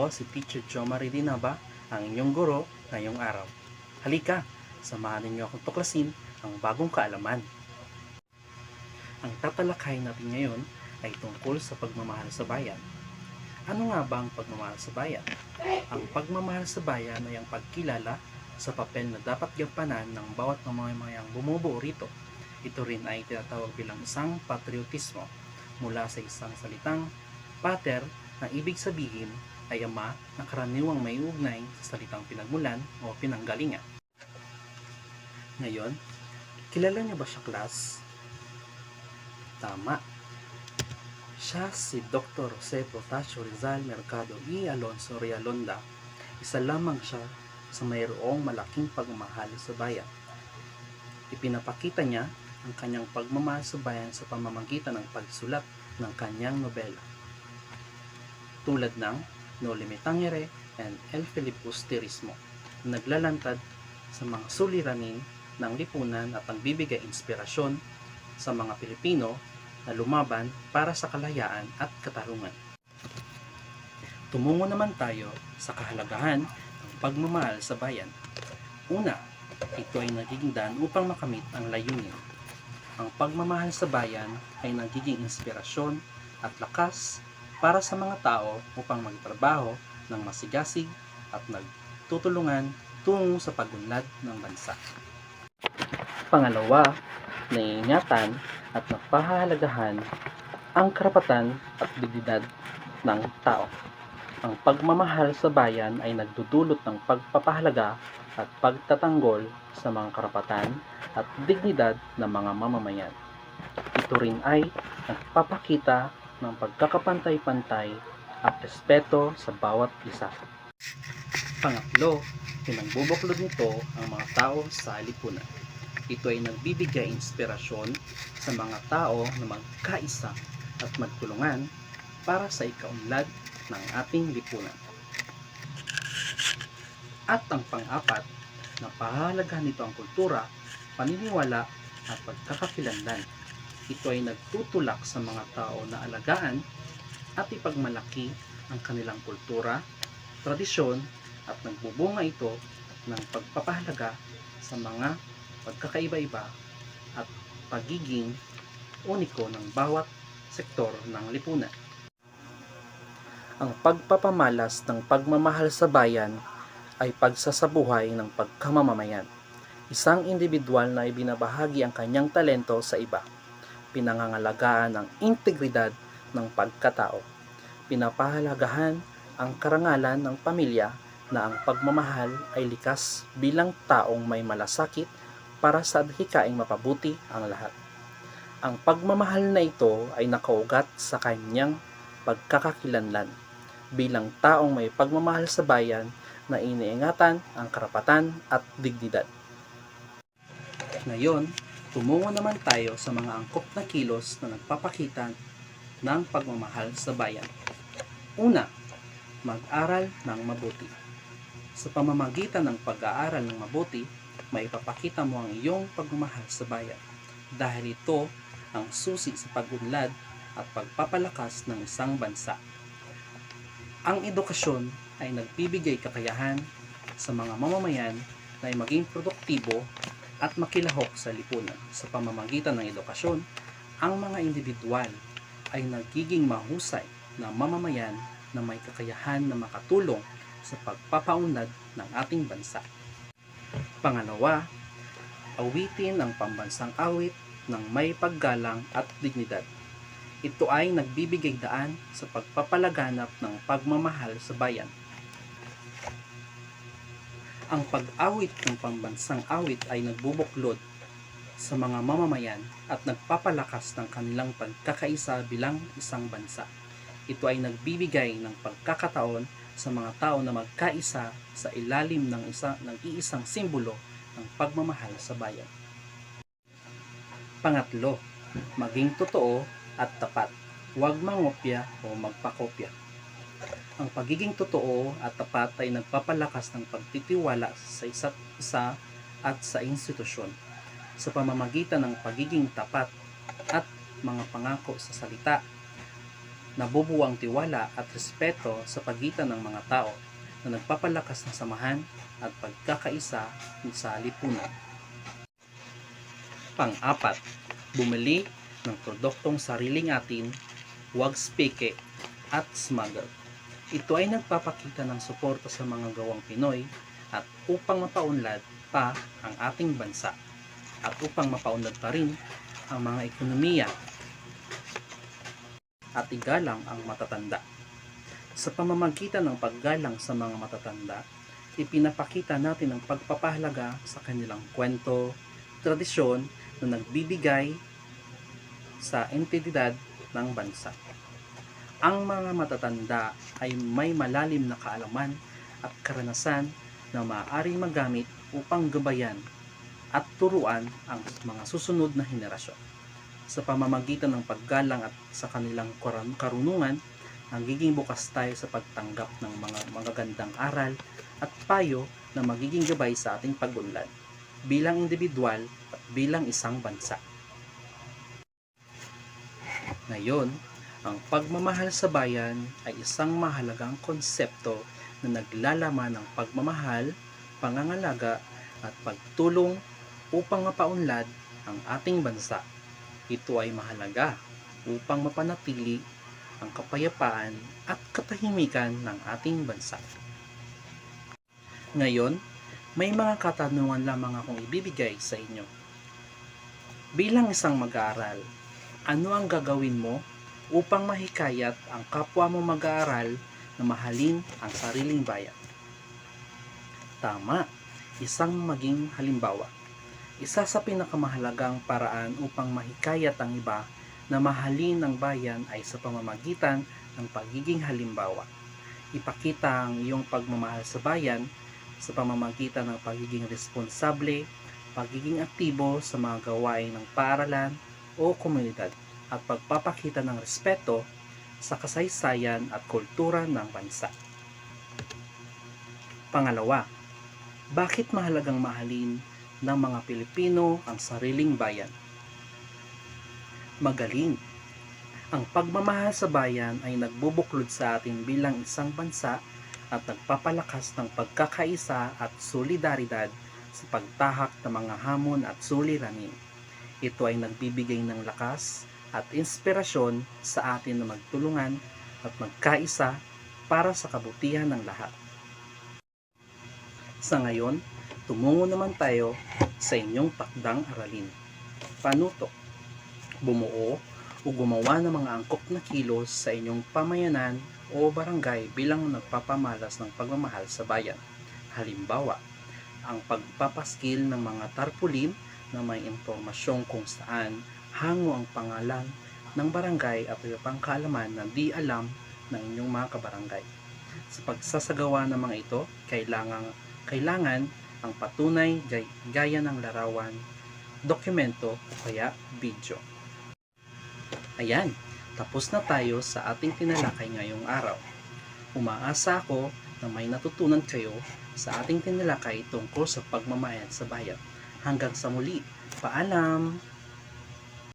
Ako si Teacher Jomar Dinaba, ang inyong guro ngayong araw. Halika, samahan ninyo akong tuklasin ang bagong kaalaman. Ang tatalakayin natin ngayon ay tungkol sa pagmamahal sa bayan. Ano nga ba ang pagmamahal sa bayan? Ang pagmamahal sa bayan ay ang pagkilala sa papel na dapat gampanan ng bawat mamamayang bumubuo rito. Ito rin ay tinatawag bilang isang patriotismo mula sa isang salitang pater na ibig sabihin ay ama na karaniwang may ugnay sa salitang pinagmulan o pinanggalingan. Ngayon, kilala niyo ba siya, class? Tama. Siya si Dr. Jose Protasio Rizal Mercado y Alonso Realonda. Isa lamang siya sa mayroong malaking pagmamahal sa bayan. Ipinapakita niya ang kanyang pagmamahal sa bayan sa pamamagitan ng pagsulat ng kanyang nobela, tulad ng Noli Me Tangere and El Filipus Tirismo, naglalantad sa mga suliranin ng lipunan at nagbibigay inspirasyon sa mga Pilipino na lumaban para sa kalayaan at katarungan. Tumungo naman tayo sa kahalagahan ng pagmamahal sa bayan. Una, ito ay nagiging daan upang makamit ang layunin. Ang pagmamahal sa bayan ay nagiging inspirasyon at lakas para sa mga tao upang magtrabaho ng masigasig at nagtutulungan tungo sa pagunlad ng bansa. Pangalawa, naiingatan at napahahalagahan ang karapatan at dignidad ng tao. Ang pagmamahal sa bayan ay nagdudulot ng pagpapahalaga at pagtatanggol sa mga karapatan at dignidad ng mga mamamayan. Ito rin ay nagpapakita ng pagkakapantay-pantay at respeto sa bawat isa. Pangatlo, pinagbubuklod nito ang mga tao sa lipunan. Ito ay nagbibigay inspirasyon sa mga tao na magkaisa at magtulungan para sa ikaunlad ng ating lipunan. At ang pang-apat, napahalagahan nito ang kultura, paniniwala at pagkakakilanlan. Ito ay nagtutulak sa mga tao na alagaan at ipagmalaki ang kanilang kultura, tradisyon at nagbubunga ito ng pagpapahalaga sa mga pagkakaiba-iba at pagiging uniko ng bawat sektor ng lipunan. Ang pagpapamalas ng pagmamahal sa bayan ay pagsasabuhay ng pagkamamamayan. Isang individual na ibinabahagi ang kanyang talento sa iba. Pinangangalagaan ang integridad ng pagkatao. Pinapahalagahan ang karangalan ng pamilya na ang pagmamahal ay likas bilang taong may malasakit para sa adhikaing mapabuti ang lahat. Ang pagmamahal na ito ay nakaugat sa kanyang pagkakakilanlan bilang taong may pagmamahal sa bayan na iniingatan ang karapatan at dignidad. Ngayon, tumungo naman tayo sa mga angkop na kilos na nagpapakita ng pagmamahal sa bayan. Una, mag-aral ng mabuti. Sa pamamagitan ng pag-aaral ng mabuti, maipapakita mo ang iyong pagmamahal sa bayan dahil ito ang susi sa pagunlad at pagpapalakas ng isang bansa. Ang edukasyon ay nagbibigay kakayahan sa mga mamamayan na ay maging produktibo at makilahok sa lipunan. Sa pamamagitan ng edukasyon, ang mga individual ay nagiging mahusay na mamamayan na may kakayahan na makatulong sa pagpapaunlad ng ating bansa. Pangalawa, awitin ang pambansang awit ng may paggalang at dignidad. Ito ay nagbibigay daan sa pagpapalaganap ng pagmamahal sa bayan. Ang pag-awit ng pambansang awit ay nagbubuklod sa mga mamamayan at nagpapalakas ng kanilang pagkakaisa bilang isang bansa. Ito ay nagbibigay ng pagkakataon sa mga tao na magkaisa sa ilalim ng iisang simbolo ng pagmamahal sa bayan. Pangatlo, maging totoo at tapat. Huwag mangopya o magpakopya. Ang pagiging totoo at tapat ay nagpapalakas ng pagtitiwala sa isa't isa at sa institusyon. Sa pamamagitan ng pagiging tapat at mga pangako sa salita, Nabubuo ang tiwala at respeto sa pagitan ng mga tao na nagpapalakas ng samahan at pagkakaisa sa lipunan. Pang-apat, bumili ng produktong sariling atin, huwag speke at smuggle. Ito ay nagpapakita ng suporta sa mga gawang Pinoy at upang mapaunlad pa ang ating bansa at upang mapaunlad pa rin ang mga ekonomiya at igalang ang matatanda. Sa pamamagitan ng paggalang sa mga matatanda, ipinapakita natin ang pagpapahalaga sa kanilang kwento, tradisyon na nagbibigay sa entidad ng bansa. Ang mga matatanda ay may malalim na kaalaman at karanasan na maaaring magamit upang gabayan at turuan ang mga susunod na henerasyon. Sa pamamagitan ng paggalang at sa kanilang karunungan, magiging bukas tayo sa pagtanggap ng mga magagandang aral at payo na magiging gabay sa ating pag-unlad bilang individual at bilang isang bansa. Ngayon, ang pagmamahal sa bayan ay isang mahalagang konsepto na naglalaman ng pagmamahal, pangangalaga at pagtulong upang mapaunlad ang ating bansa. Ito ay mahalaga upang mapanatili ang kapayapaan at katahimikan ng ating bansa. Ngayon, may mga katanungan lamang akong ibibigay sa inyo. Bilang isang mag-aaral, ano ang gagawin mo upang mahikayat ang kapwa mo mag-aaral na mahalin ang sariling bayan? Tama, isang maging halimbawa. Isa sa pinakamahalagang paraan upang mahikayat ang iba na mahalin ang bayan ay sa pamamagitan ng pagiging halimbawa. Ipakita ang iyong pagmamahal sa bayan sa pamamagitan ng pagiging responsable, pagiging aktibo sa mga gawain ng paaralan o komunidad, at pagpapakita ng respeto sa kasaysayan at kultura ng bansa. Pangalawa, bakit mahalagang mahalin ng mga Pilipino ang sariling bayan? Magaling! Ang pagmamahal sa bayan ay nagbubuklod sa atin bilang isang bansa at nagpapalakas ng pagkakaisa at solidaridad sa pagtahak ng mga hamon at suliranin. Ito ay nagbibigay ng lakas at inspirasyon sa atin na magtulungan at magkaisa para sa kabutihan ng lahat. Sa ngayon, tumungo naman tayo sa inyong takdang aralin. Panutok, bumuo o gumawa ng mga angkop na kilos sa inyong pamayanan o barangay bilang nagpapamalas ng pagmamahal sa bayan. Halimbawa, ang pagpapaskil ng mga tarpaulin na may impormasyong kung saan hango ang pangalan ng barangay at iba pang kaalaman na di alam ng inyong mga kabarangay. Sa pagsasagawa ng mga ito, kailangan ang patunay gaya ng larawan, dokumento o kaya video. Ayan, tapos na tayo sa ating tinalakay ngayong araw. Umaasa ako na may natutunan kayo sa ating tinalakay tungkol sa pagmamahal sa bayan. Hanggang sa muli, paalam!